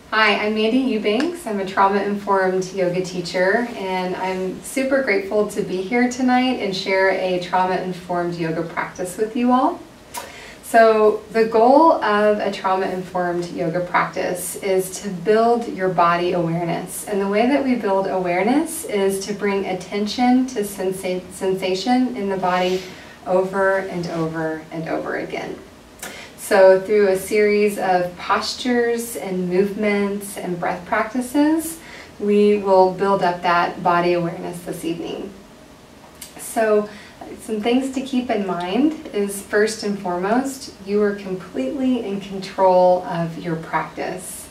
Hi, I'm Mandy Eubanks. I'm a trauma-informed yoga teacher, and I'm super grateful to be here tonight and share a trauma-informed yoga practice with you all. So the goal of a trauma-informed yoga practice is to build your body awareness. And the way that we build awareness is to bring attention to sensation in the body over and over and over again. So through a series of postures and movements and breath practices, we will build up that body awareness this evening. So some things to keep in mind is, first and foremost, you are completely in control of your practice.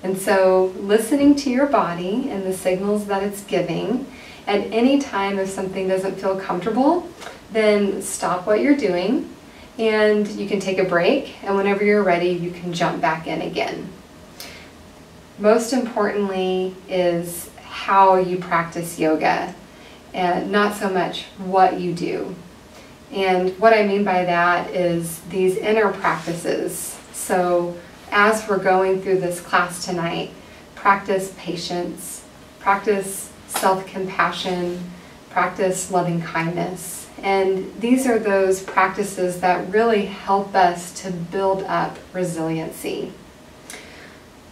And so listening to your body and the signals that it's giving, at any time if something doesn't feel comfortable, then stop what you're doing. And you can take a break, and whenever you're ready, you can jump back in again. Most importantly is how you practice yoga, and not so much what you do. And what I mean by that is these inner practices. So as we're going through this class tonight, practice patience, practice self-compassion, practice loving kindness. And these are those practices that really help us to build up resiliency.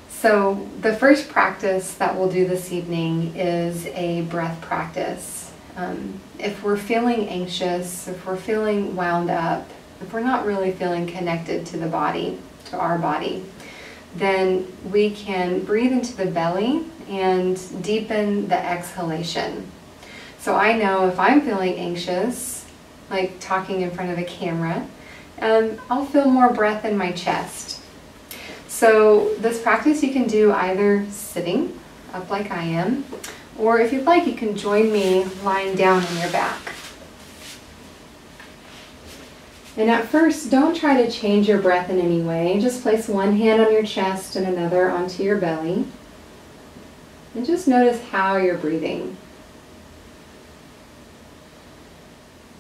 So the first practice that we'll do this evening is a breath practice. If we're feeling anxious, if we're feeling wound up, if we're not really feeling connected to the body, to our body, then we can breathe into the belly and deepen the exhalation. So I know if I'm feeling anxious, like talking in front of a camera, I'll feel more breath in my chest. So this practice you can do either sitting up like I am, or if you'd like, you can join me lying down on your back. And at first, don't try to change your breath in any way. Just place one hand on your chest and another onto your belly. And just notice how you're breathing.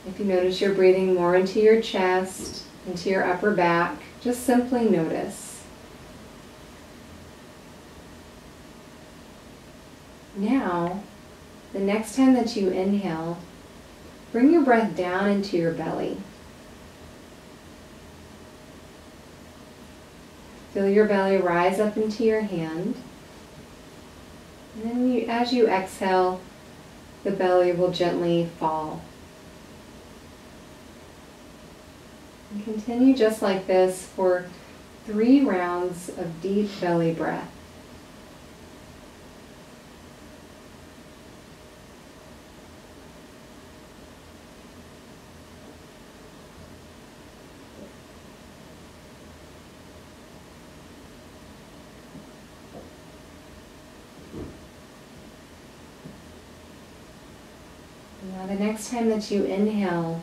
If you notice you're breathing more into your chest, into your upper back, just simply notice. Now, the next time that you inhale, bring your breath down into your belly. Feel your belly rise up into your hand. And then as you exhale, the belly will gently fall. And continue just like this for 3 rounds of deep belly breath. Now the next time that you inhale,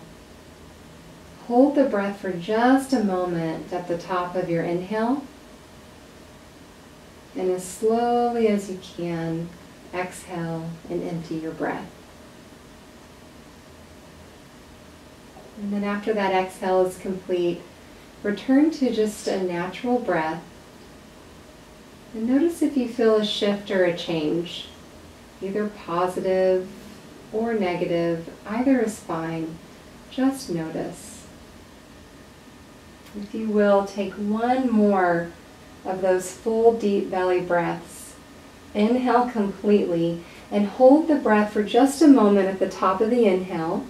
hold the breath for just a moment at the top of your inhale, and as slowly as you can, exhale and empty your breath. And then after that exhale is complete, return to just a natural breath, and notice if you feel a shift or a change, either positive or negative. Either is fine, just notice. If you will, take one more of those full deep belly breaths. Inhale completely and hold the breath for just a moment at the top of the inhale.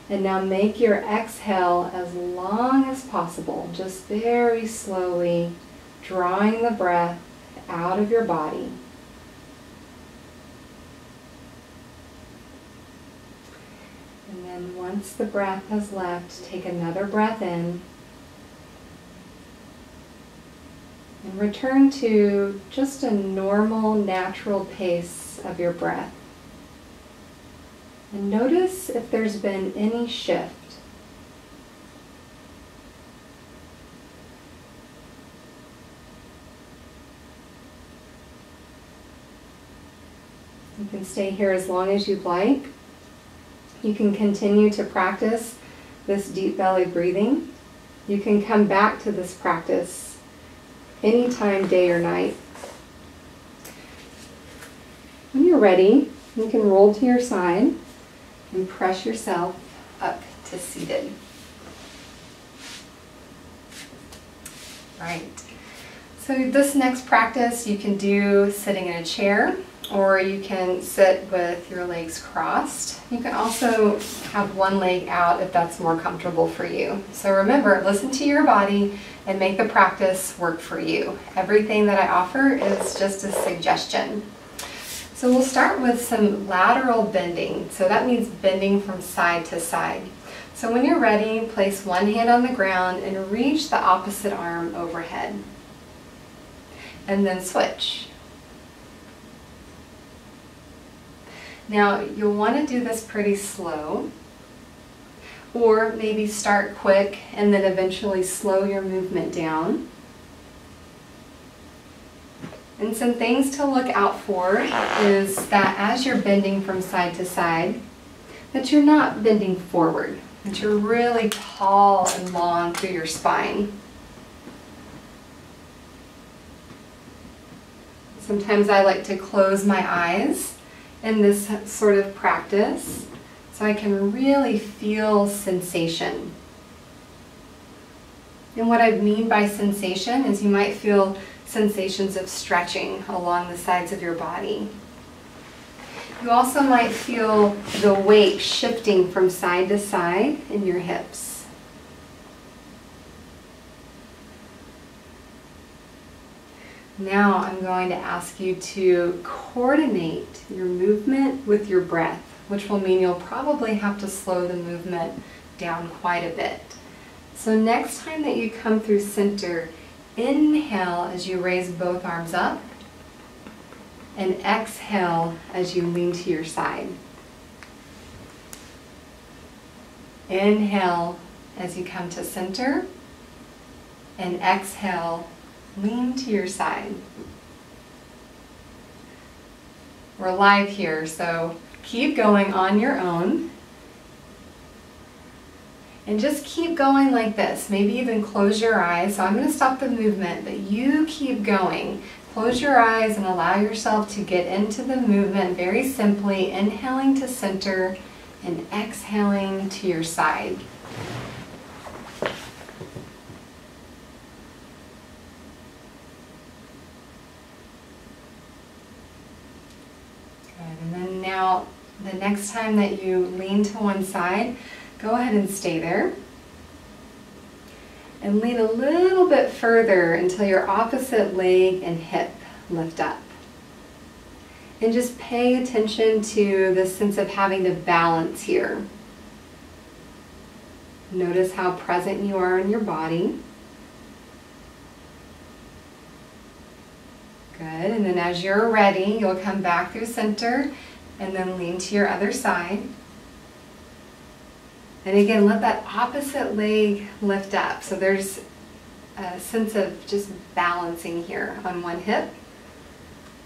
And now make your exhale as long as possible, just very slowly drawing the breath out of your body. And then once the breath has left, take another breath in. And return to just a normal, natural pace of your breath. And notice if there's been any shift. You can stay here as long as you'd like. You can continue to practice this deep belly breathing. You can come back to this practice anytime, day or night. When you're ready, you can roll to your side and press yourself up to seated. Right. So this next practice you can do sitting in a chair, or you can sit with your legs crossed. You can also have one leg out if that's more comfortable for you. So remember, listen to your body and make the practice work for you. Everything that I offer is just a suggestion. So we'll start with some lateral bending. So that means bending from side to side. So when you're ready, place one hand on the ground and reach the opposite arm overhead. And then switch. Now you'll want to do this pretty slow, or maybe start quick and then eventually slow your movement down. And some things to look out for is that as you're bending from side to side, that you're not bending forward, that you're really tall and long through your spine. Sometimes I like to close my eyes in this sort of practice so I can really feel sensation. And what I mean by sensation is you might feel sensations of stretching along the sides of your body. You also might feel the weight shifting from side to side in your hips. Now I'm going to ask you to coordinate your movement with your breath, which will mean you'll probably have to slow the movement down quite a bit. So next time that you come through center, inhale as you raise both arms up, and exhale as you lean to your side. Inhale as you come to center, and exhale, lean to your side. We're live here, so keep going on your own. And just keep going like this. Maybe even close your eyes. So I'm going to stop the movement, but you keep going. Close your eyes and allow yourself to get into the movement very simply, inhaling to center and exhaling to your side. Good. And then now, the next time that you lean to one side, go ahead and stay there. And lean a little bit further until your opposite leg and hip lift up. And just pay attention to the sense of having to balance here. Notice how present you are in your body. Good, and then as you're ready, you'll come back through center and then lean to your other side. And again, let that opposite leg lift up. So there's a sense of just balancing here on one hip.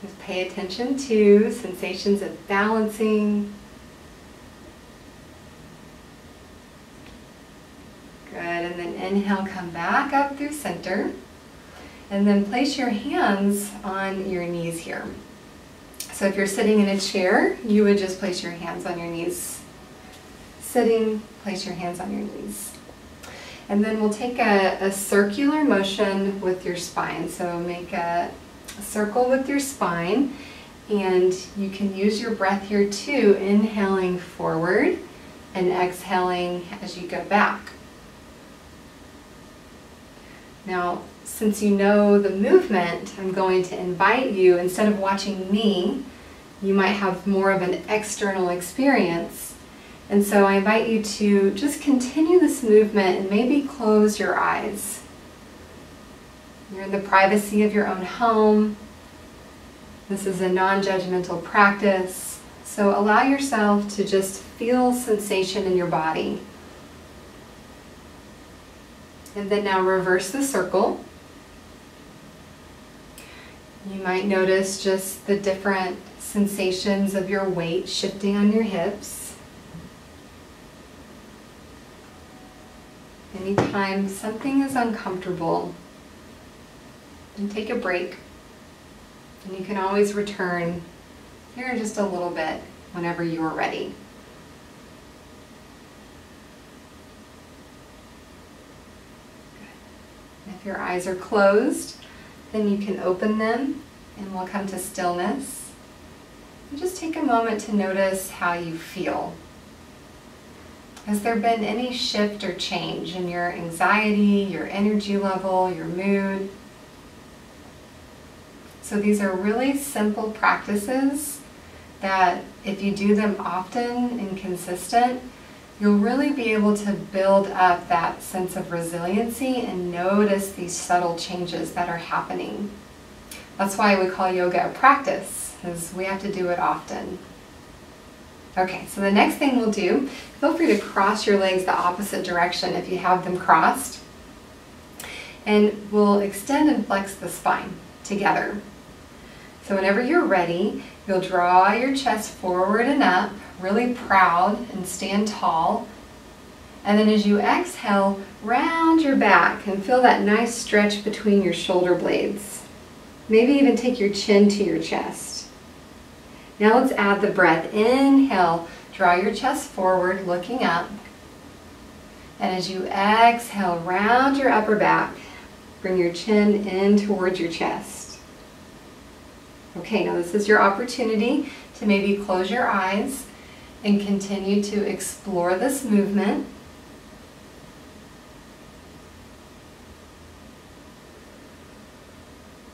Just pay attention to sensations of balancing. Good, and then inhale, come back up through center. And then place your hands on your knees here. So if you're sitting in a chair, you would just place your hands on your knees. Sitting, place your hands on your knees. And then we'll take a circular motion with your spine. So make a circle with your spine, and you can use your breath here too, inhaling forward and exhaling as you go back. Now, since you know the movement, I'm going to invite you, instead of watching me, you might have more of an external experience. And so I invite you to just continue this movement and maybe close your eyes. You're in the privacy of your own home. This is a non-judgmental practice. So allow yourself to just feel sensation in your body. And then now reverse the circle. You might notice just the different sensations of your weight shifting on your hips. Anytime something is uncomfortable, then take a break. And you can always return here in just a little bit whenever you're ready. Good. If your eyes are closed, then you can open them and we'll come to stillness. And just take a moment to notice how you feel. Has there been any shift or change in your anxiety, your energy level, your mood? So these are really simple practices that if you do them often and consistent, you'll really be able to build up that sense of resiliency and notice these subtle changes that are happening. That's why we call yoga a practice, because we have to do it often. Okay, so the next thing we'll do, feel free to cross your legs the opposite direction if you have them crossed. And we'll extend and flex the spine together. So whenever you're ready, you'll draw your chest forward and up, really proud, and stand tall. And then as you exhale, round your back and feel that nice stretch between your shoulder blades. Maybe even take your chin to your chest. Now let's add the breath. Inhale, draw your chest forward, looking up. And as you exhale, round your upper back, bring your chin in towards your chest. Okay, now this is your opportunity to maybe close your eyes and continue to explore this movement.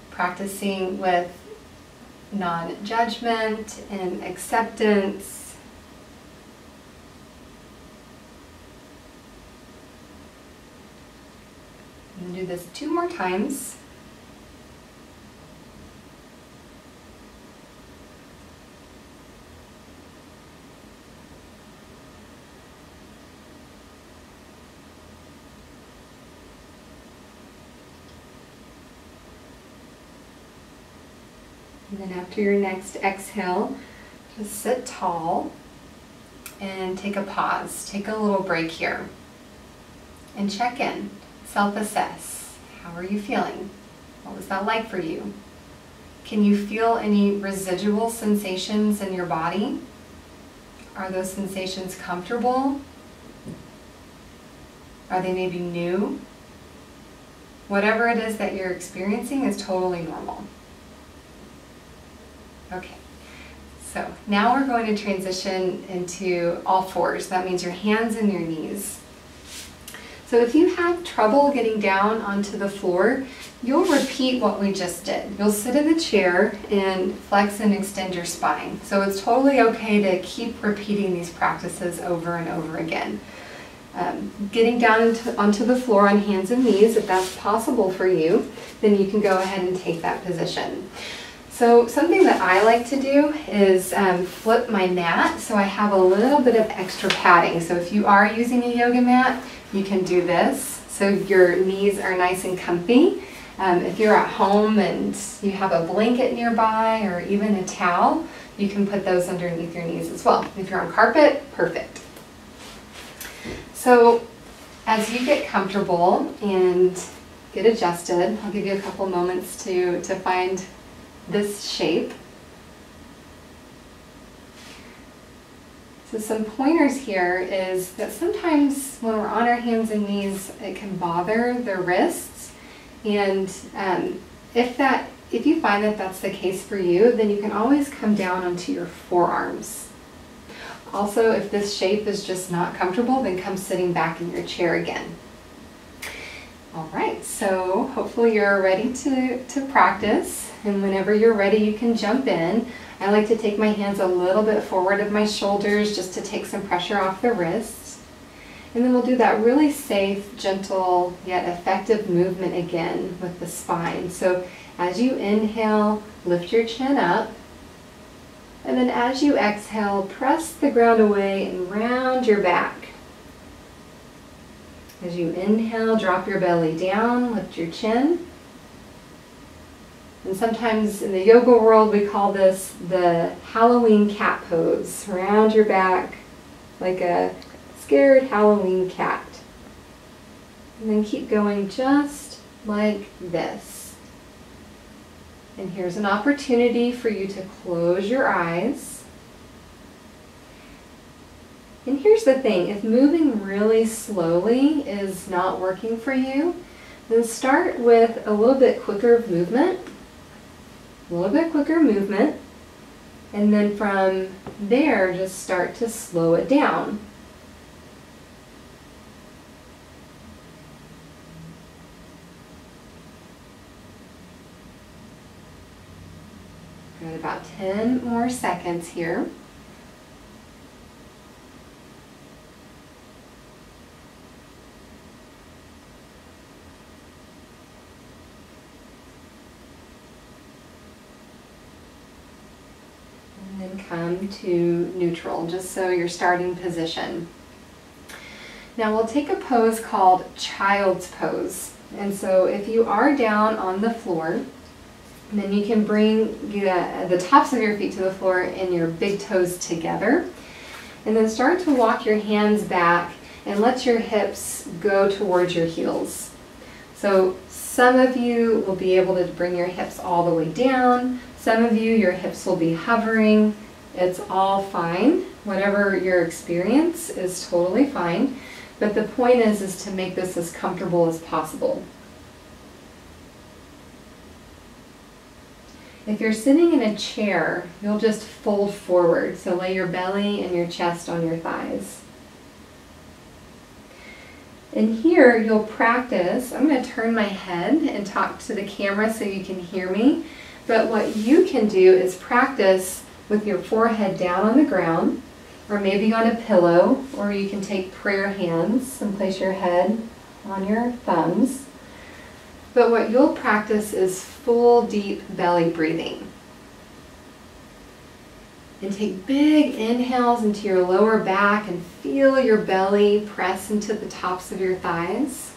Practicing with non-judgment and acceptance. And do this 2 more times. And then after your next exhale, just sit tall and take a pause. Take a little break here. And check in. Self-assess. How are you feeling? What was that like for you? Can you feel any residual sensations in your body? Are those sensations comfortable? Are they maybe new? Whatever it is that you're experiencing is totally normal. Okay, so now we're going to transition into all fours. That means your hands and your knees. So if you have trouble getting down onto the floor, you'll repeat what we just did. You'll sit in the chair and flex and extend your spine. So it's totally okay to keep repeating these practices over and over again. Getting down onto the floor on hands and knees, if that's possible for you, then you can go ahead and take that position. So something that I like to do is flip my mat so I have a little bit of extra padding. So if you are using a yoga mat, you can do this so your knees are nice and comfy. If you're at home and you have a blanket nearby or even a towel, you can put those underneath your knees as well. If you're on carpet, perfect. So as you get comfortable and get adjusted, I'll give you a couple moments to find this shape. So some pointers here is that sometimes when we're on our hands and knees, it can bother the wrists. And if you find that that's the case for you, then you can always come down onto your forearms. Also, if this shape is just not comfortable, then come sitting back in your chair again. All right, so hopefully you're ready to practice. And whenever you're ready, you can jump in. I like to take my hands a little bit forward of my shoulders just to take some pressure off the wrists. And then we'll do that really safe, gentle, yet effective movement again with the spine. So as you inhale, lift your chin up. And then as you exhale, press the ground away and round your back. As you inhale, drop your belly down, lift your chin. And sometimes in the yoga world, we call this the Halloween cat pose. Round your back like a scared Halloween cat. And then keep going just like this. And here's an opportunity for you to close your eyes. And here's the thing, if moving really slowly is not working for you, then start with a little bit quicker movement, and then from there just start to slow it down. Got about 10 more seconds here. And then come to neutral, just so your starting position. Now we'll take a pose called child's pose. And so if you are down on the floor, then you can bring the tops of your feet to the floor and your big toes together. And then start to walk your hands back and let your hips go towards your heels. So some of you will be able to bring your hips all the way down. Some of you, your hips will be hovering. It's all fine. Whatever your experience is totally fine. But the point is to make this as comfortable as possible. If you're sitting in a chair, you'll just fold forward. So lay your belly and your chest on your thighs. And here you'll practice. I'm going to turn my head and talk to the camera so you can hear me. But what you can do is practice with your forehead down on the ground, or maybe on a pillow, or you can take prayer hands and place your head on your thumbs. But what you'll practice is full deep belly breathing. And take big inhales into your lower back and feel your belly press into the tops of your thighs.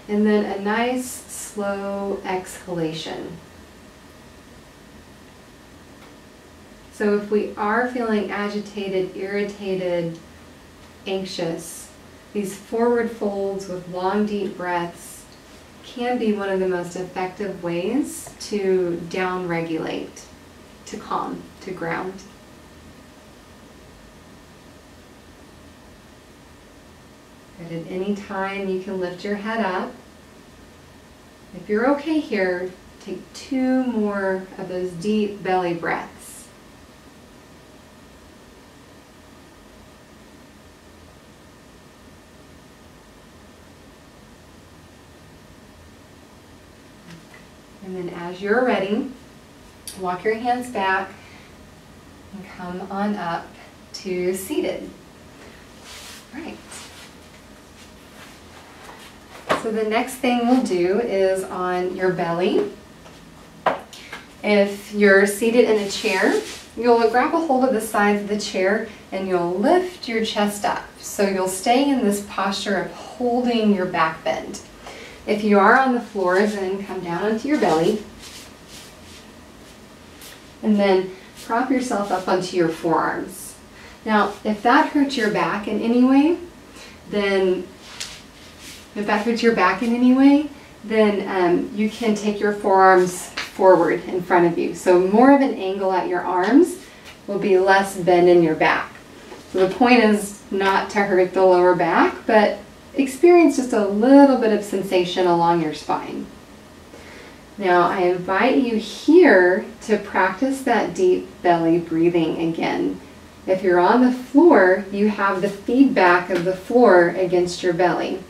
And then a nice slow exhalation. So if we are feeling agitated, irritated, anxious, these forward folds with long deep breaths can be one of the most effective ways to down-regulate, to calm, to ground. And at any time you can lift your head up. If you're okay here, take 2 more of those deep belly breaths. And then as you're ready, walk your hands back and come on up to seated. Right. So the next thing we'll do is on your belly. If you're seated in a chair, you'll grab a hold of the sides of the chair and you'll lift your chest up. So you'll stay in this posture of holding your back bend. If you are on the floor, then come down onto your belly. And then prop yourself up onto your forearms. Now, if that hurts your back in any way, then you can take your forearms forward in front of you. So more of an angle at your arms will be less bend in your back. So the point is not to hurt the lower back, but experience just a little bit of sensation along your spine. Now I invite you here to practice that deep belly breathing again. If you're on the floor, you have the feedback of the floor against your belly.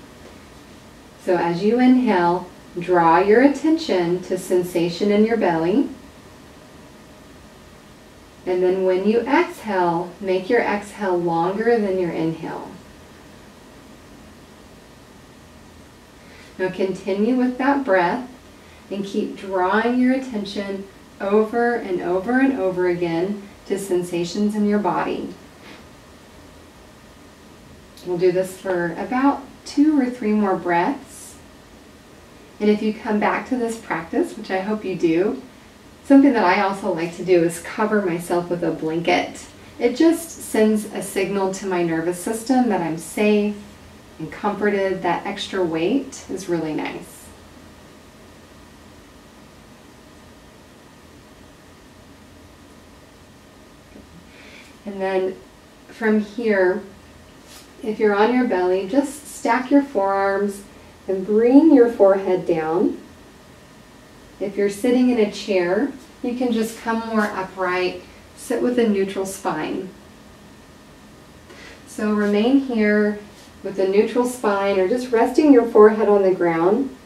So as you inhale, draw your attention to sensation in your belly. And then when you exhale, make your exhale longer than your inhale. Now continue with that breath and keep drawing your attention over and over and over again to sensations in your body. We'll do this for about 2 or 3 more breaths. And if you come back to this practice, which I hope you do, something that I also like to do is cover myself with a blanket. It just sends a signal to my nervous system that I'm safe and comforted. That extra weight is really nice. And then from here, if you're on your belly, just stack your forearms and bring your forehead down. If you're sitting in a chair, you can just come more upright, sit with a neutral spine. So remain here with a neutral spine or just resting your forehead on the ground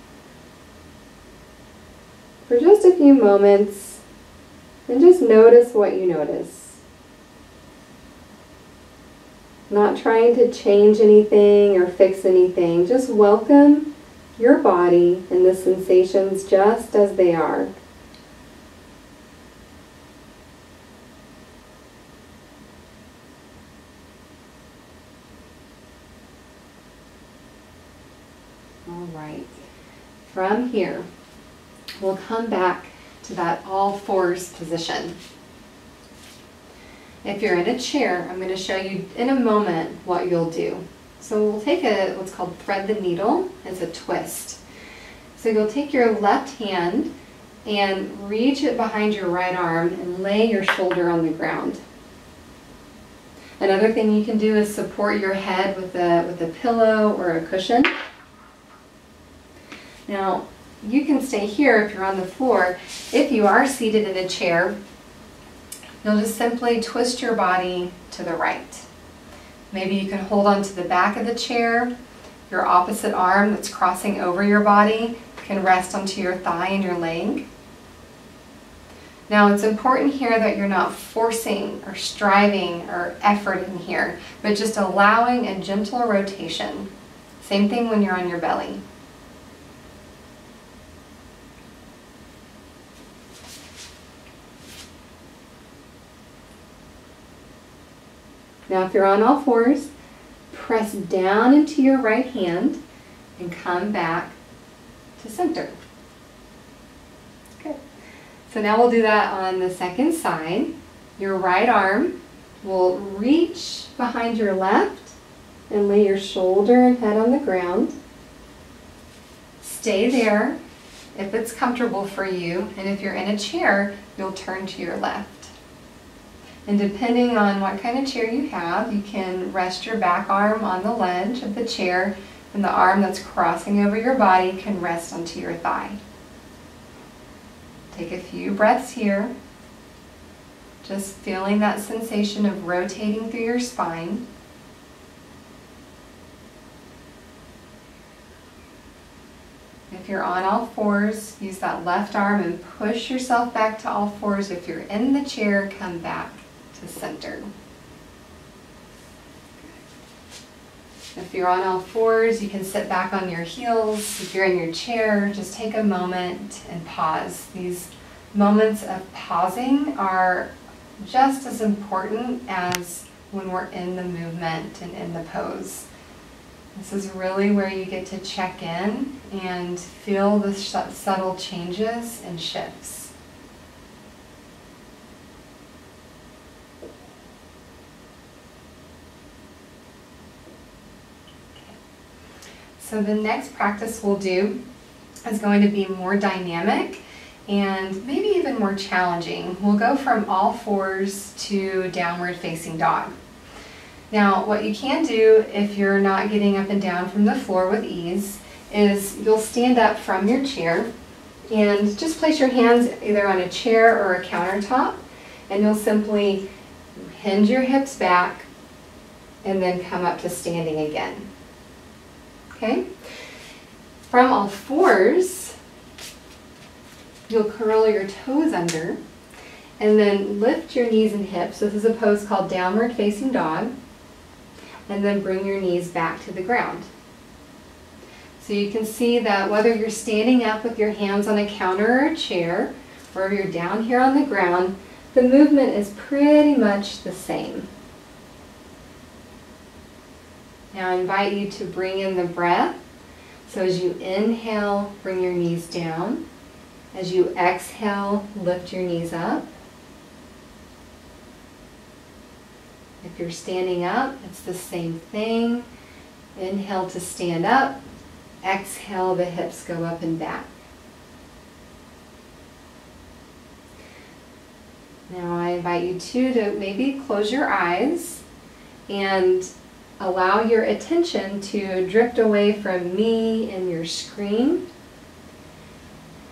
for just a few moments and just notice what you notice. Not trying to change anything or fix anything, just welcome your body and the sensations just as they are. All right. From here, we'll come back to that all fours position. If you're in a chair, I'm going to show you in a moment what you'll do. So we'll take what's called thread the needle as a twist. So you'll take your left hand and reach it behind your right arm and lay your shoulder on the ground. Another thing you can do is support your head with a pillow or a cushion. Now, you can stay here if you're on the floor. If you are seated in a chair, you'll just simply twist your body to the right. Maybe you can hold on to the back of the chair. Your opposite arm that's crossing over your body can rest onto your thigh and your leg. Now, it's important here that you're not forcing or striving or efforting here, but just allowing a gentle rotation. Same thing when you're on your belly. Now, if you're on all fours, press down into your right hand and come back to center. Good. So now we'll do that on the second side. Your right arm will reach behind your left and lay your shoulder and head on the ground. Stay there if it's comfortable for you, and if you're in a chair, you'll turn to your left. And depending on what kind of chair you have, you can rest your back arm on the ledge of the chair, and the arm that's crossing over your body can rest onto your thigh. Take a few breaths here, just feeling that sensation of rotating through your spine. If you're on all fours, use that left arm and push yourself back to all fours. If you're in the chair, come back to center. If you're on all fours, you can sit back on your heels. If you're in your chair, just take a moment and pause. These moments of pausing are just as important as when we're in the movement and in the pose. This is really where you get to check in and feel the subtle changes and shifts. So the next practice we'll do is going to be more dynamic and maybe even more challenging. We'll go from all fours to downward facing dog. Now, what you can do if you're not getting up and down from the floor with ease is you'll stand up from your chair and just place your hands either on a chair or a countertop, and you'll simply hinge your hips back and then come up to standing again. Okay? From all fours, you'll curl your toes under and then lift your knees and hips. This is a pose called downward facing dog. And then bring your knees back to the ground. So you can see that whether you're standing up with your hands on a counter or a chair, or if you're down here on the ground, the movement is pretty much the same. Now I invite you to bring in the breath. So as you inhale, bring your knees down. As you exhale, lift your knees up. If you're standing up, it's the same thing. Inhale to stand up. Exhale, the hips go up and back. Now I invite you to maybe close your eyes and allow your attention to drift away from me and your screen,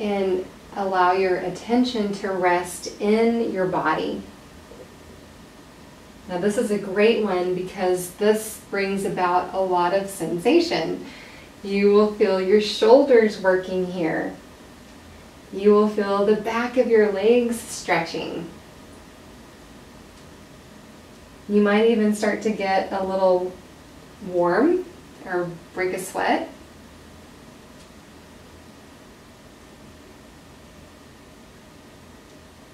and allow your attention to rest in your body. Now this is a great one because this brings about a lot of sensation. You will feel your shoulders working here. You will feel the back of your legs stretching. You might even start to get a little warm or break a sweat.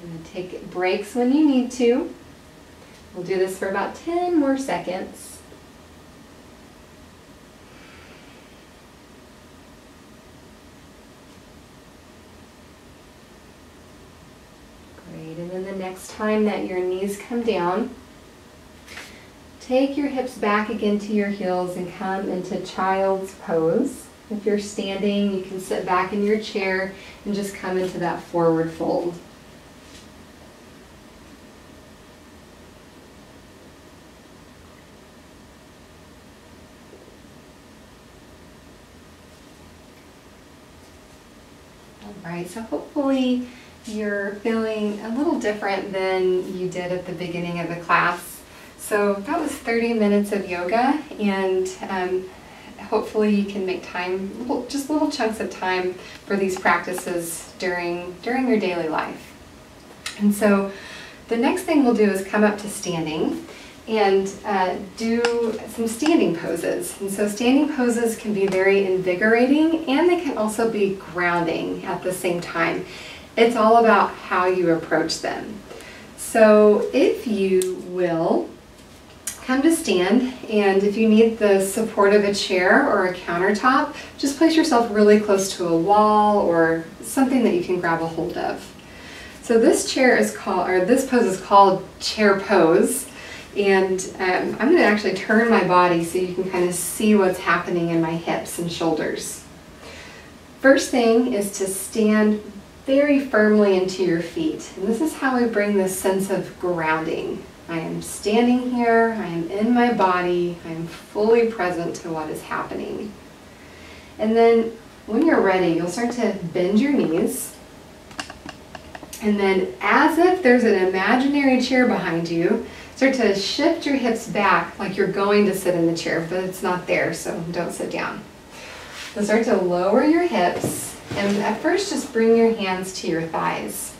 And take breaks when you need to. We'll do this for about 10 more seconds. Great, and then the next time that your knees come down, take your hips back again to your heels and come into child's pose. If you're standing, you can sit back in your chair and just come into that forward fold. All right, so hopefully you're feeling a little different than you did at the beginning of the class. So that was 30 minutes of yoga, and hopefully you can make time, just little chunks of time for these practices during your daily life. And so the next thing we'll do is come up to standing and do some standing poses. And so standing poses can be very invigorating, and they can also be grounding at the same time. It's all about how you approach them. So if you will, come to stand, and if you need the support of a chair or a countertop, just place yourself really close to a wall or something that you can grab a hold of. So this chair is called, or this pose is called chair pose, and I'm going to actually turn my body so you can kind of see what's happening in my hips and shoulders. First thing is to stand very firmly into your feet, and this is how we bring this sense of grounding. I am standing here, I am in my body, I am fully present to what is happening. And then when you're ready, you'll start to bend your knees. And then as if there's an imaginary chair behind you, start to shift your hips back like you're going to sit in the chair, but it's not there, so don't sit down. So start to lower your hips, and at first just bring your hands to your thighs.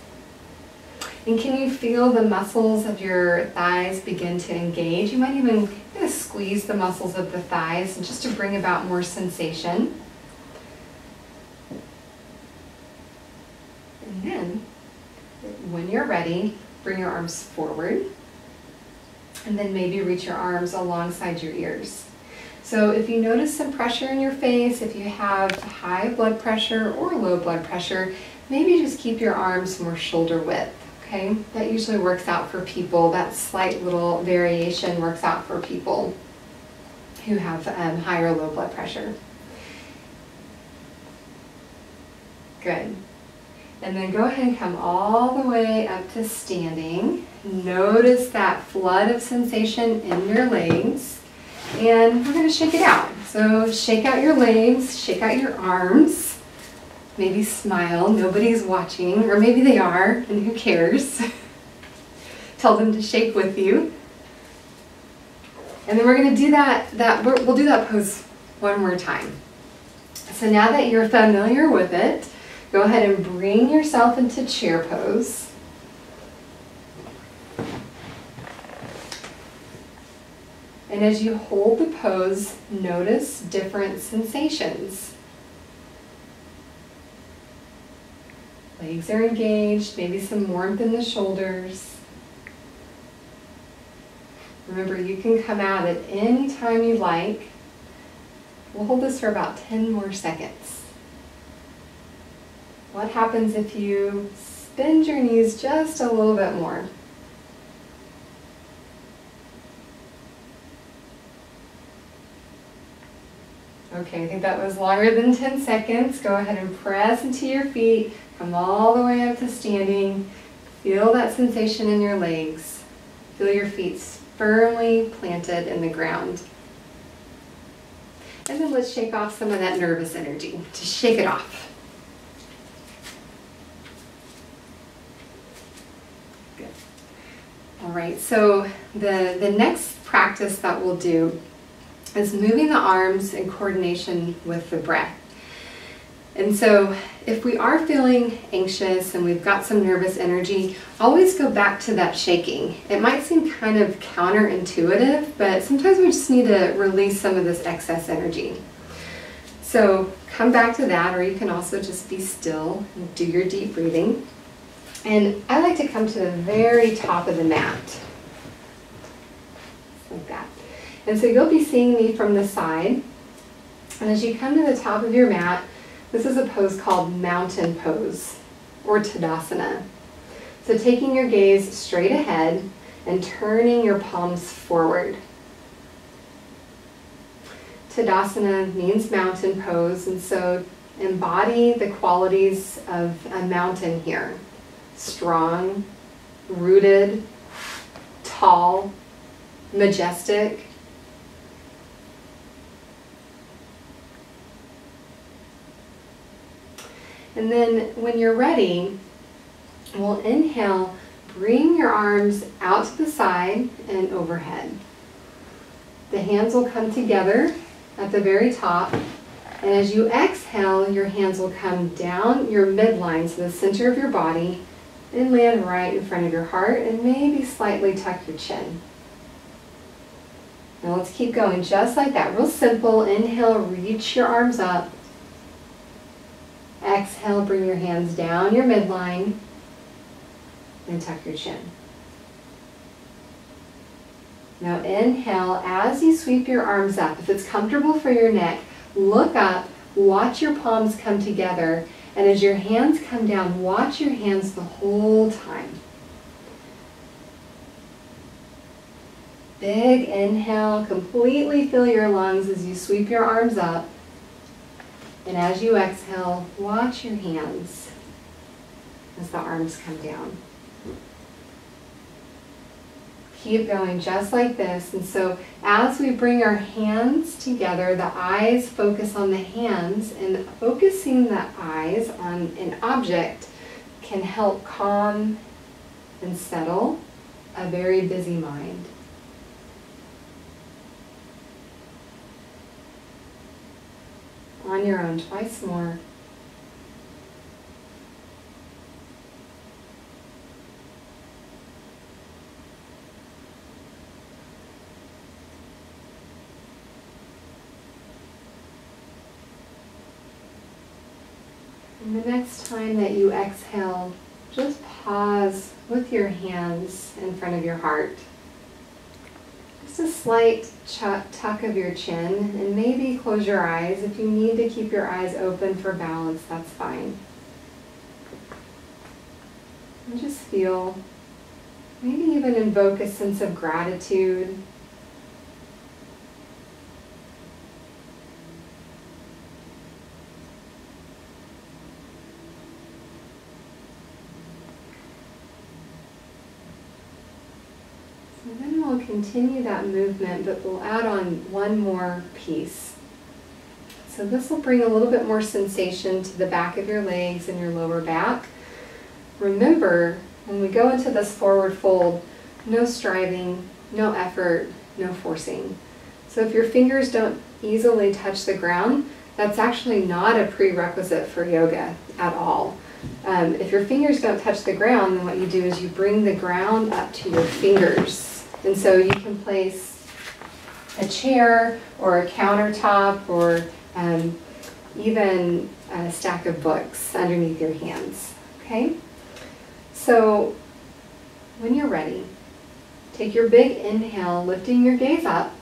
And can you feel the muscles of your thighs begin to engage? You might even kind of squeeze the muscles of the thighs just to bring about more sensation. And then, when you're ready, bring your arms forward. And then maybe reach your arms alongside your ears. So if you notice some pressure in your face, if you have high blood pressure or low blood pressure, maybe just keep your arms more shoulder width. Okay, that usually works out for people. That slight little variation works out for people who have high or low blood pressure. Good. And then go ahead and come all the way up to standing. Notice that flood of sensation in your legs. And we're going to shake it out. So shake out your legs, shake out your arms. Maybe smile, nobody's watching, or maybe they are, and who cares? Tell them to shake with you. And then we're going to do we'll do that pose one more time. So now that you're familiar with it, go ahead and bring yourself into chair pose. And as you hold the pose, notice different sensations. Legs are engaged, maybe some warmth in the shoulders. Remember, you can come out at any time you like. We'll hold this for about 10 more seconds. What happens if you bend your knees just a little bit more? Okay, I think that was longer than 10 seconds. Go ahead and press into your feet. Come all the way up to standing. Feel that sensation in your legs. Feel your feet firmly planted in the ground. And then let's shake off some of that nervous energy. Just shake it off. Good. All right, so the next practice that we'll do is moving the arms in coordination with the breath. And so if we are feeling anxious and we've got some nervous energy, always go back to that shaking. It might seem kind of counterintuitive, but sometimes we just need to release some of this excess energy. So come back to that, or you can also just be still and do your deep breathing. And I like to come to the very top of the mat, like that. And so you'll be seeing me from the side. And as you come to the top of your mat, this is a pose called mountain pose, or Tadasana. So taking your gaze straight ahead and turning your palms forward. Tadasana means mountain pose, and so embody the qualities of a mountain here. Strong, rooted, tall, majestic. And then when you're ready, we'll inhale, bring your arms out to the side and overhead. The hands will come together at the very top, and as you exhale, your hands will come down your midline, so the center of your body, and land right in front of your heart, and maybe slightly tuck your chin. Now let's keep going just like that. Real simple. Inhale, reach your arms up. Exhale, bring your hands down your midline and tuck your chin. Now inhale, as you sweep your arms up, if it's comfortable for your neck, look up, watch your palms come together, and as your hands come down, watch your hands the whole time. Big inhale, completely fill your lungs as you sweep your arms up. And as you exhale, watch your hands as the arms come down. Keep going just like this. And so as we bring our hands together, the eyes focus on the hands, and focusing the eyes on an object can help calm and settle a very busy mind. On your own, twice more. And the next time that you exhale, just pause with your hands in front of your heart. Just a slight tuck of your chin, and maybe close your eyes. If you need to keep your eyes open for balance, that's fine. And just feel, maybe even invoke a sense of gratitude. And then we'll continue that movement, but we'll add on one more piece. So this will bring a little bit more sensation to the back of your legs and your lower back. Remember, when we go into this forward fold, no striving, no effort, no forcing. So if your fingers don't easily touch the ground, that's actually not a prerequisite for yoga at all. If your fingers don't touch the ground, then what you do is you bring the ground up to your fingers. And so you can place a chair or a countertop or even a stack of books underneath your hands. Okay? So when you're ready, take your big inhale, lifting your gaze up.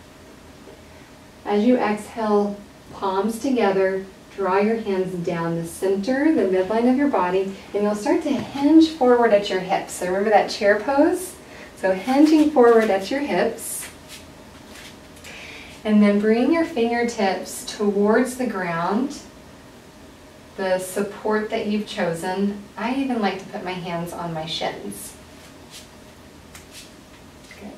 As you exhale, palms together, draw your hands down the center, the midline of your body, and you'll start to hinge forward at your hips. So remember that chair pose? So hinging forward at your hips. And then bring your fingertips towards the ground. the support that you've chosen. I even like to put my hands on my shins. Good.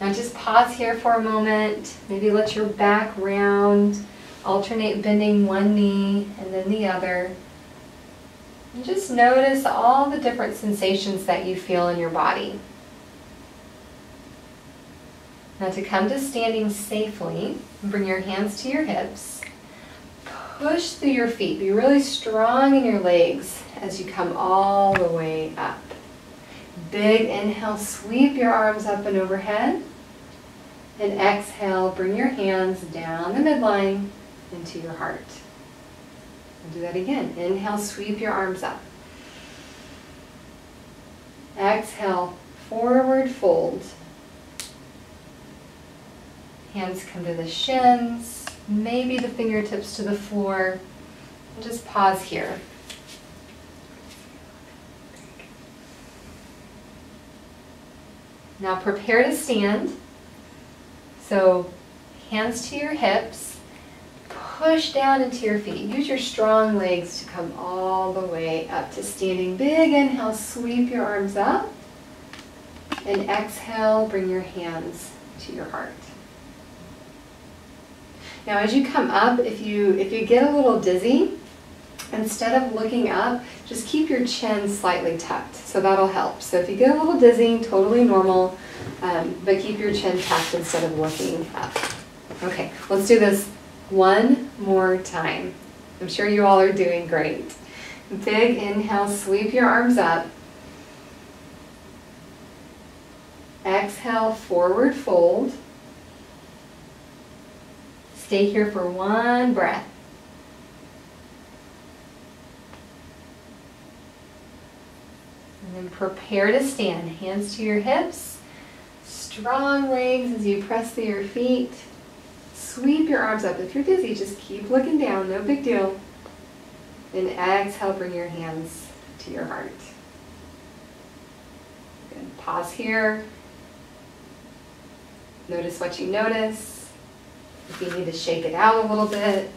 Now just pause here for a moment. Maybe let your back round. Alternate bending one knee and then the other. And just notice all the different sensations that you feel in your body. Now to come to standing safely, bring your hands to your hips. Push through your feet. Be really strong in your legs as you come all the way up. Big inhale, sweep your arms up and overhead. And exhale, bring your hands down the midline into your heart. We'll do that again. Inhale, sweep your arms up. Exhale, forward fold. Hands come to the shins, maybe the fingertips to the floor. And just pause here. Now prepare to stand. So hands to your hips. Push down into your feet. Use your strong legs to come all the way up to standing. Big inhale, sweep your arms up. And exhale, bring your hands to your heart. Now as you come up, if you get a little dizzy, instead of looking up, just keep your chin slightly tucked. So that'll help. So if you get a little dizzy, totally normal, but keep your chin tucked instead of looking up. Okay, let's do this one more time. I'm sure you all are doing great. Big inhale, sweep your arms up. Exhale, forward fold. Stay here for one breath. And then prepare to stand. Hands to your hips. Strong legs as you press through your feet. Sweep your arms up. If you're dizzy, just keep looking down. No big deal. And exhale, bring your hands to your heart. Good. Pause here. Notice what you notice. If you need to shake it out a little bit,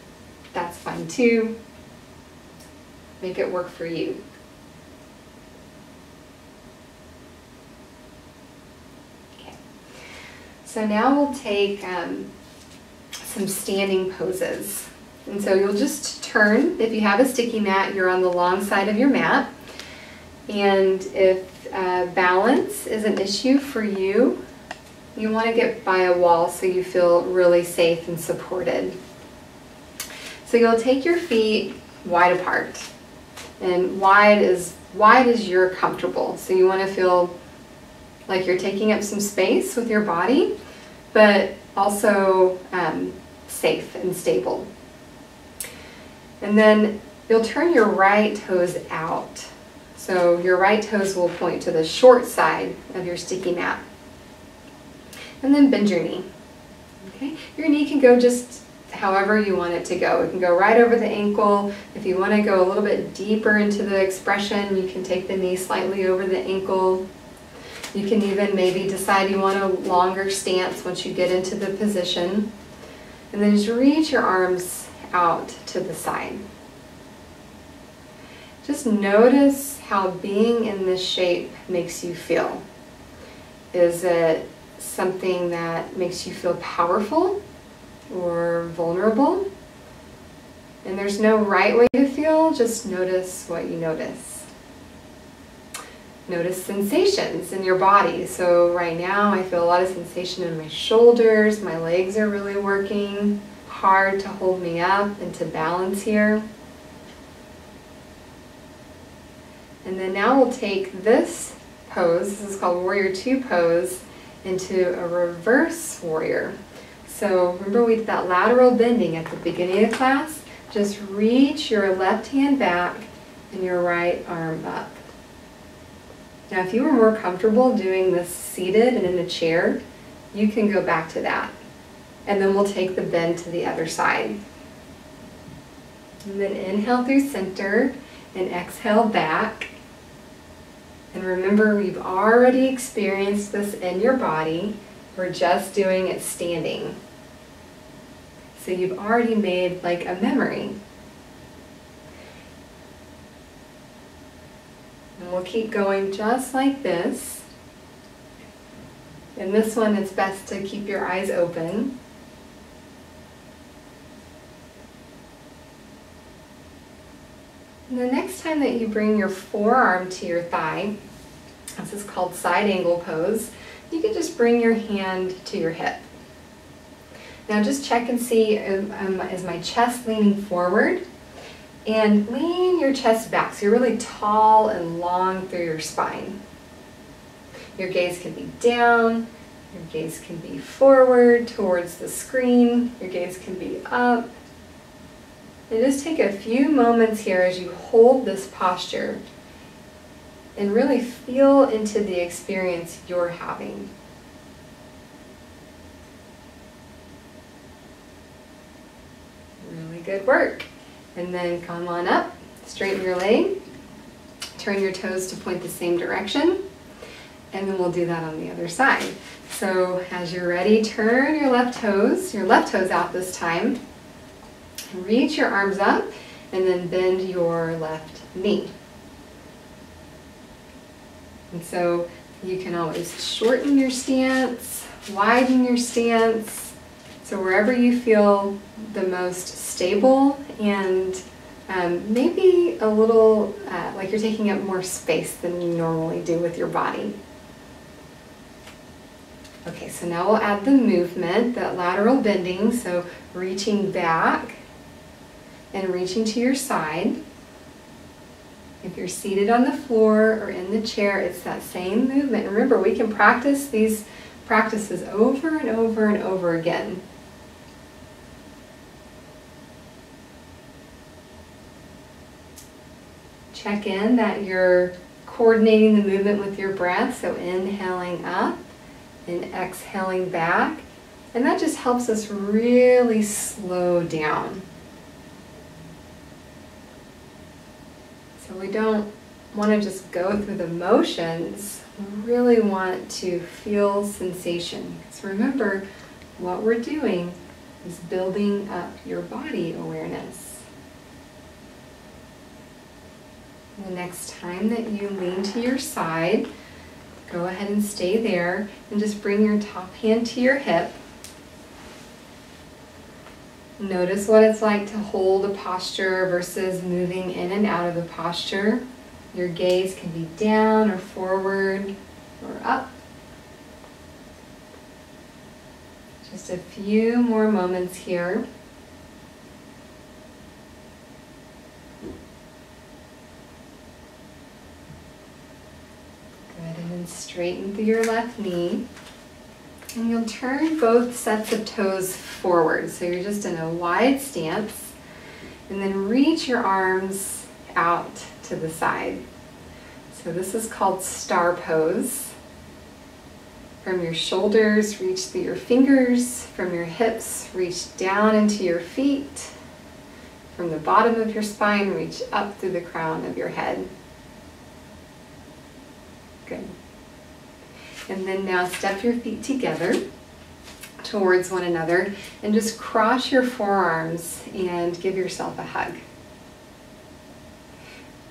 that's fine too. Make it work for you. Okay. So now we'll take some standing poses. And so you'll just turn. If you have a sticky mat, you're on the long side of your mat. And if balance is an issue for you, you want to get by a wall so you feel really safe and supported. So you'll take your feet wide apart. And wide as you're comfortable. So you want to feel like you're taking up some space with your body, but also safe and stable. And then you'll turn your right toes out. So your right toes will point to the short side of your sticky mat. And then bend your knee. Okay? Your knee can go just however you want it to go. It can go right over the ankle. If you want to go a little bit deeper into the expression, you can take the knee slightly over the ankle. You can even maybe decide you want a longer stance once you get into the position. And then just reach your arms out to the side. Just notice how being in this shape makes you feel. Is it something that makes you feel powerful or vulnerable? And there's no right way to feel, just notice what you notice. Notice sensations in your body. So right now I feel a lot of sensation in my shoulders, my legs are really working hard to hold me up and to balance here. And then now we'll take this pose, this is called Warrior Two pose, into a reverse warrior. So remember we did that lateral bending at the beginning of class? Just reach your left hand back and your right arm up. Now if you were more comfortable doing this seated and in a chair, you can go back to that. And then we'll take the bend to the other side. And then inhale through center and exhale back. And remember, we've already experienced this in your body. We're just doing it standing. So you've already made like a memory. we'll keep going just like this. In this one, it's best to keep your eyes open. And the next time that you bring your forearm to your thigh, this is called side angle pose, you can just bring your hand to your hip. Now just check and see, is my chest leaning forward? And lean your chest back so you're really tall and long through your spine. Your gaze can be down, your gaze can be forward towards the screen, your gaze can be up. And just take a few moments here as you hold this posture and really feel into the experience you're having. Really good work. And then come on up, straighten your leg, turn your toes to point the same direction, and then we'll do that on the other side. So as you're ready, turn your left toes out this time, reach your arms up, and then bend your left knee. And so you can always shorten your stance, widen your stance, so wherever you feel the most stable and maybe a little like you're taking up more space than you normally do with your body. Okay, so now we'll add the movement, that lateral bending, so reaching back and reaching to your side. If you're seated on the floor or in the chair, it's that same movement. Remember, we can practice these practices over and over and over again. Check in that you're coordinating the movement with your breath, so inhaling up and exhaling back. And that just helps us really slow down. So we don't want to just go through the motions, we really want to feel sensation. Because remember, what we're doing is building up your body awareness. The next time that you lean to your side, go ahead and stay there and just bring your top hand to your hip. Notice what it's like to hold a posture versus moving in and out of the posture. Your gaze can be down or forward or up. Just a few more moments here. Good, and then straighten through your left knee. And you'll turn both sets of toes forward. So you're just in a wide stance. And then reach your arms out to the side. So this is called star pose. From your shoulders, reach through your fingers. From your hips, reach down into your feet. From the bottom of your spine, reach up through the crown of your head. Good. And then now step your feet together towards one another and just cross your forearms and give yourself a hug.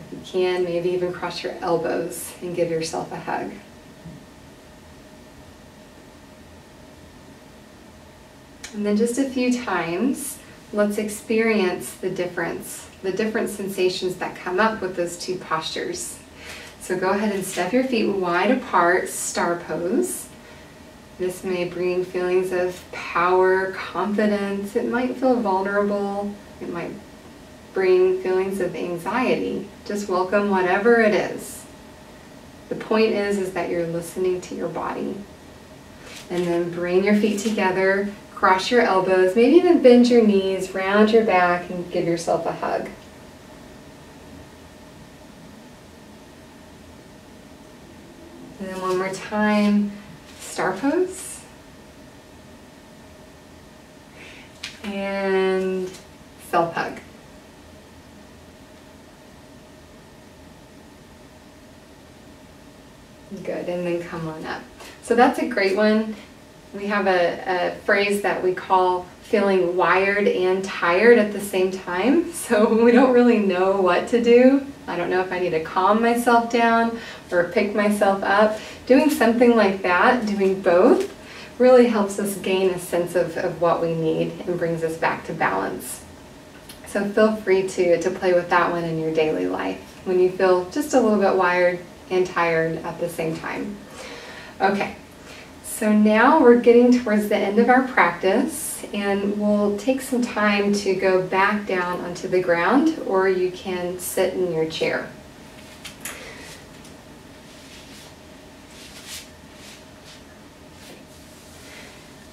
If you can, maybe even cross your elbows and give yourself a hug. And then just a few times, let's experience the different sensations that come up with those two postures. So go ahead and step your feet wide apart, star pose. This may bring feelings of power, confidence. It might feel vulnerable. It might bring feelings of anxiety. Just welcome whatever it is. The point is that you're listening to your body. And then bring your feet together, cross your elbows, maybe even bend your knees, round your back, and give yourself a hug. And then one more time, star pose. And self-hug. Good, and then come on up. So that's a great one. We have a phrase that we call feeling wired and tired at the same time. So we don't really know what to do. I don't know if I need to calm myself down or pick myself up. Doing something like that, doing both, really helps us gain a sense of what we need and brings us back to balance. So feel free to play with that one in your daily life when you feel just a little bit wired and tired at the same time. Okay. So now we're getting towards the end of our practice, and we'll take some time to go back down onto the ground, or you can sit in your chair.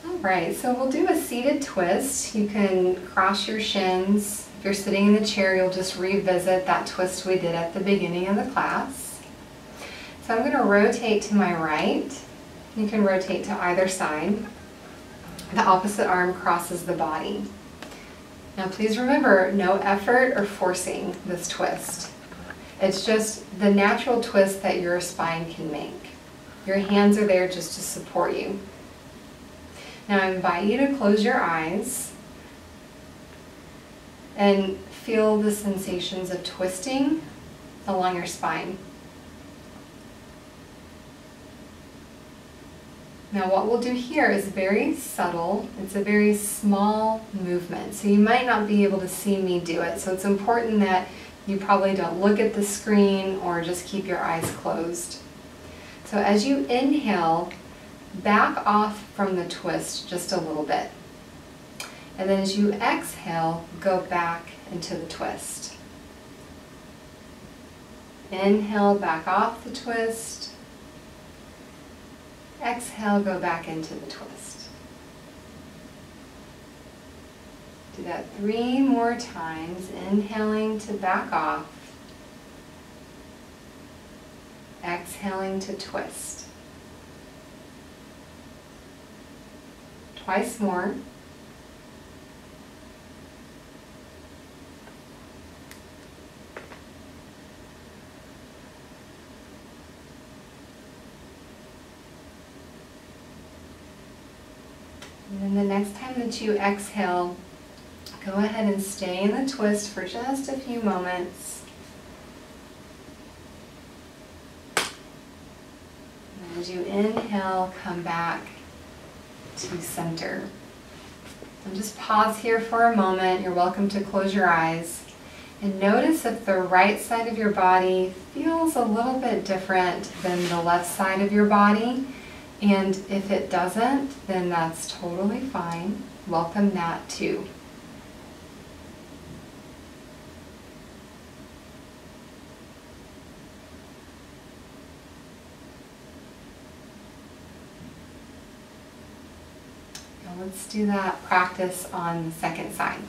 All right, so we'll do a seated twist. You can cross your shins. If you're sitting in the chair, you'll just revisit that twist we did at the beginning of the class. So I'm going to rotate to my right. You can rotate to either side. The opposite arm crosses the body. Now please remember, no effort or forcing this twist. It's just the natural twist that your spine can make. Your hands are there just to support you. Now I invite you to close your eyes and feel the sensations of twisting along your spine. Now what we'll do here is very subtle. It's a very small movement, so you might not be able to see me do it. So it's important that you probably don't look at the screen or just keep your eyes closed. So as you inhale, back off from the twist just a little bit. And then as you exhale, go back into the twist. Inhale, back off the twist. Exhale, go back into the twist. Do that 3 more times, inhaling to back off, exhaling to twist. Twice more. And then the next time that you exhale, go ahead and stay in the twist for just a few moments. And as you inhale, come back to center. And just pause here for a moment. You're welcome to close your eyes. And notice if the right side of your body feels a little bit different than the left side of your body. And if it doesn't, then that's totally fine. Welcome that too. Now let's do that practice on the second side.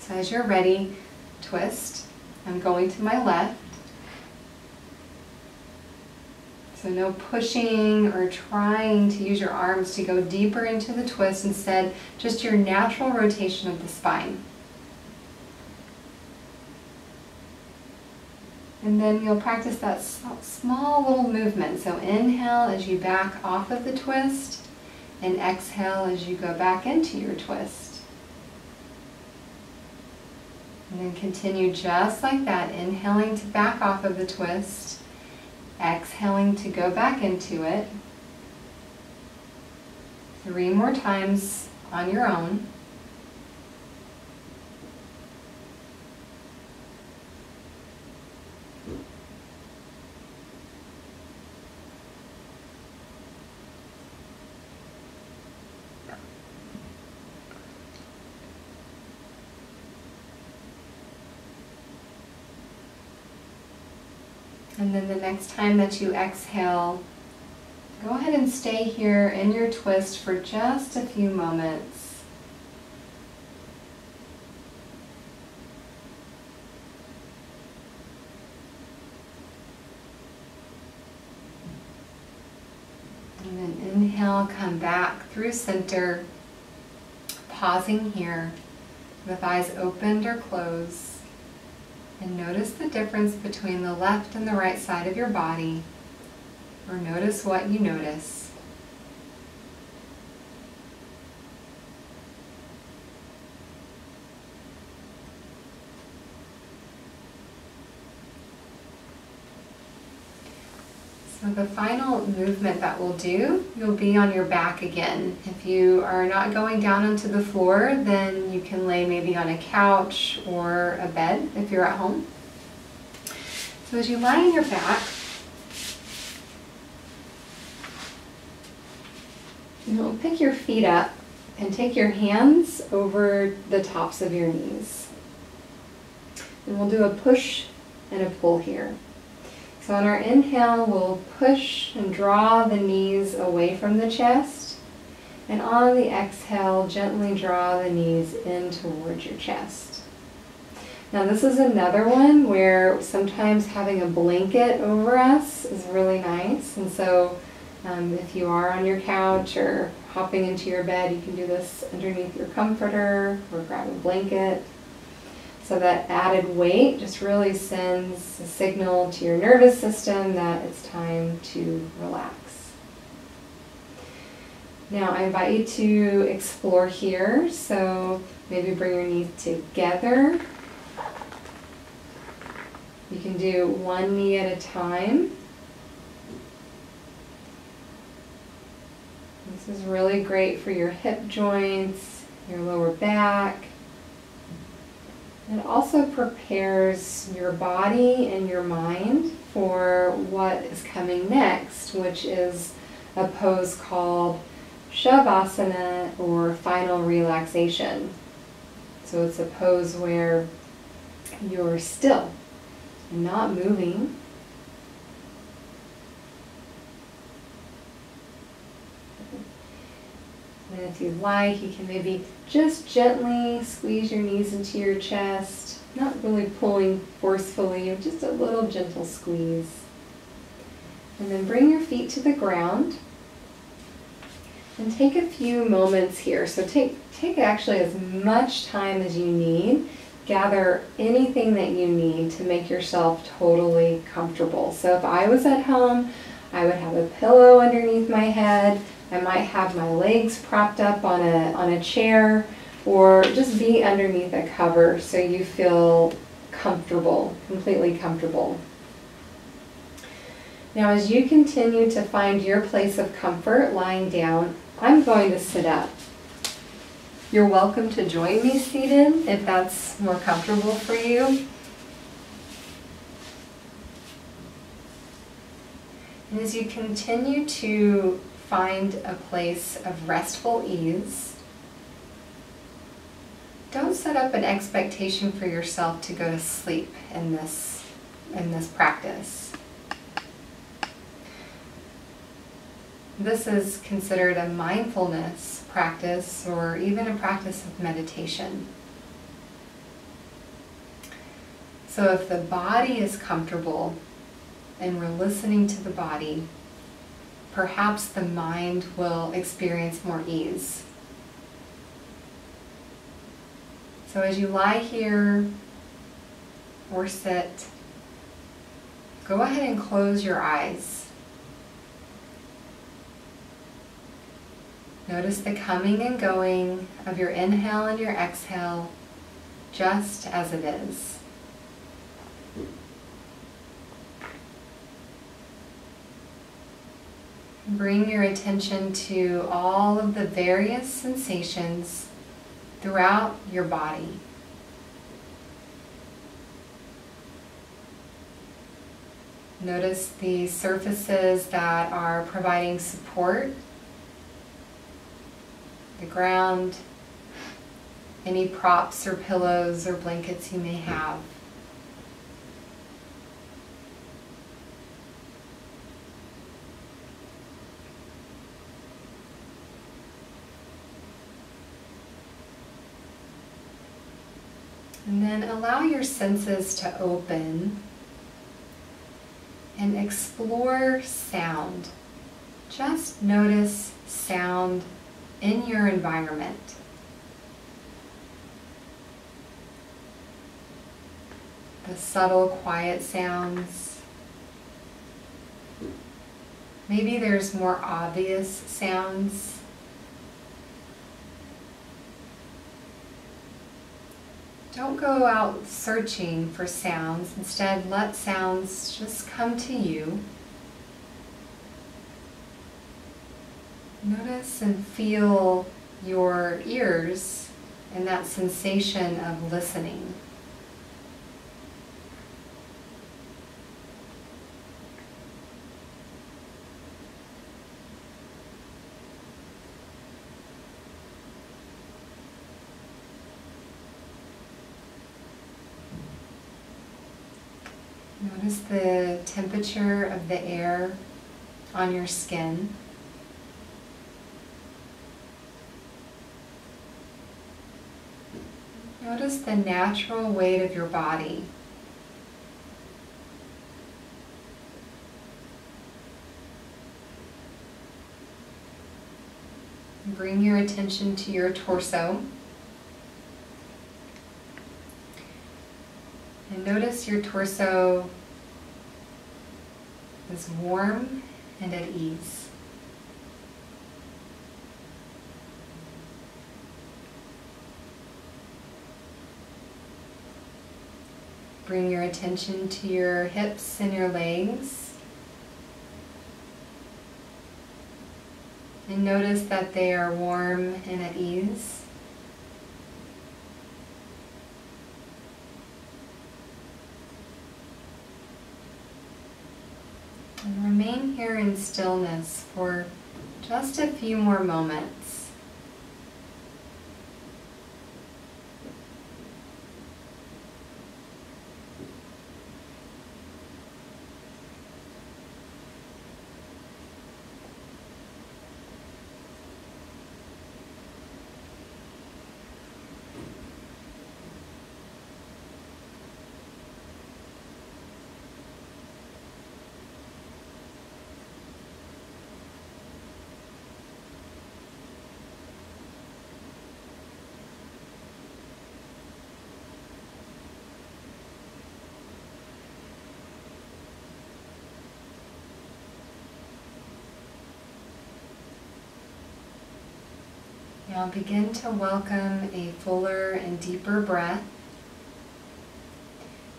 So as you're ready, twist. I'm going to my left. So no pushing or trying to use your arms to go deeper into the twist. Instead, just your natural rotation of the spine. And then you'll practice that small little movement. So inhale as you back off of the twist, and exhale as you go back into your twist. And then continue just like that, inhaling to back off of the twist, exhaling to go back into it. 3 more times on your own. And then the next time that you exhale, go ahead and stay here in your twist for just a few moments. And then inhale, come back through center, pausing here with eyes opened or closed. And notice the difference between the left and the right side of your body, or notice what you notice. So the final movement that we'll do, you'll be on your back again. If you are not going down onto the floor, then you can lay maybe on a couch or a bed if you're at home. So as you lie on your back, you'll pick your feet up and take your hands over the tops of your knees. And we'll do a push and a pull here. So on our inhale, we'll push and draw the knees away from the chest. And on the exhale, gently draw the knees in towards your chest. Now this is another one where sometimes having a blanket over us is really nice. And so if you are on your couch or hopping into your bed, you can do this underneath your comforter or grab a blanket. So that added weight just really sends a signal to your nervous system that it's time to relax. Now I invite you to explore here. So maybe bring your knees together. You can do one knee at a time. This is really great for your hip joints, your lower back. It also prepares your body and your mind for what is coming next, which is a pose called Shavasana, or final relaxation. So it's a pose where you're still and not moving. And if you like, you can maybe just gently squeeze your knees into your chest, not really pulling forcefully, just a little gentle squeeze. And then bring your feet to the ground and take a few moments here. So take actually as much time as you need. Gather anything that you need to make yourself totally comfortable. So if I was at home, I would have a pillow underneath my head. I might have my legs propped up on a chair, or just be underneath a cover so you feel comfortable, completely comfortable. Now as you continue to find your place of comfort lying down, I'm going to sit up. You're welcome to join me seated if that's more comfortable for you. And as you continue to find a place of restful ease, don't set up an expectation for yourself to go to sleep in this practice. This is considered a mindfulness practice, or even a practice of meditation. So if the body is comfortable and we're listening to the body, perhaps the mind will experience more ease. So as you lie here or sit, go ahead and close your eyes. Notice the coming and going of your inhale and your exhale, just as it is. Bring your attention to all of the various sensations throughout your body. Notice the surfaces that are providing support, the ground, any props or pillows or blankets you may have. And then allow your senses to open and explore sound. Just notice sound in your environment. The subtle, quiet sounds. Maybe there's more obvious sounds. Don't go out searching for sounds. Instead, let sounds just come to you. Notice and feel your ears and that sensation of listening. Notice the temperature of the air on your skin. Notice the natural weight of your body. Bring your attention to your torso. And notice your torso is warm and at ease. Bring your attention to your hips and your legs. And notice that they are warm and at ease. And remain here in stillness for just a few more moments. Now begin to welcome a fuller and deeper breath.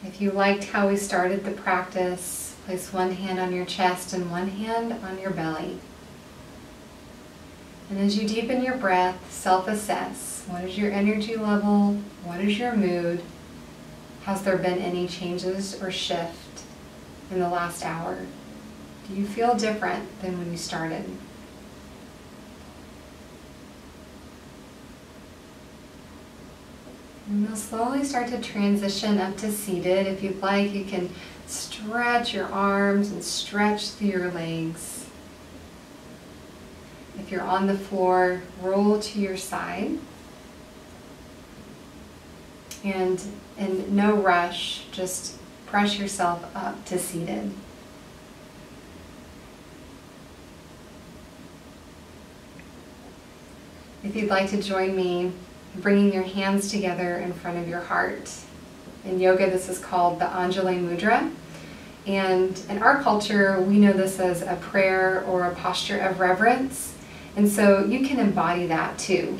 If you liked how we started the practice, place one hand on your chest and one hand on your belly. And as you deepen your breath, self-assess. What is your energy level? What is your mood? Has there been any changes or shift in the last hour? Do you feel different than when you started? And you'll slowly start to transition up to seated. If you'd like, you can stretch your arms and stretch through your legs. If you're on the floor, roll to your side. And in no rush, just press yourself up to seated. If you'd like to join me, bringing your hands together in front of your heart. In yoga, this is called the Anjali Mudra. And in our culture, we know this as a prayer or a posture of reverence. And so you can embody that too.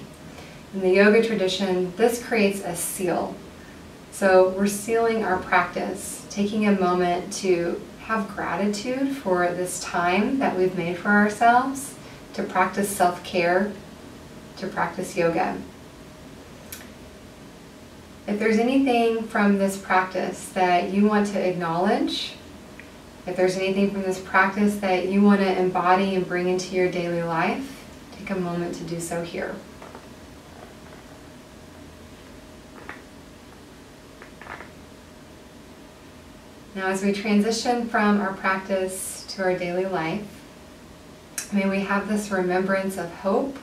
In the yoga tradition, this creates a seal. So we're sealing our practice, taking a moment to have gratitude for this time that we've made for ourselves, to practice self-care, to practice yoga. If there's anything from this practice that you want to acknowledge, if there's anything from this practice that you want to embody and bring into your daily life, take a moment to do so here. Now, as we transition from our practice to our daily life, may we have this remembrance of hope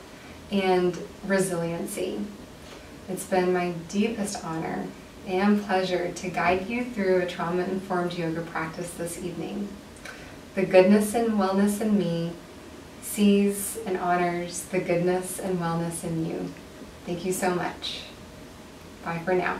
and resiliency. It's been my deepest honor and pleasure to guide you through a trauma-informed yoga practice this evening. The goodness and wellness in me sees and honors the goodness and wellness in you. Thank you so much. Bye for now.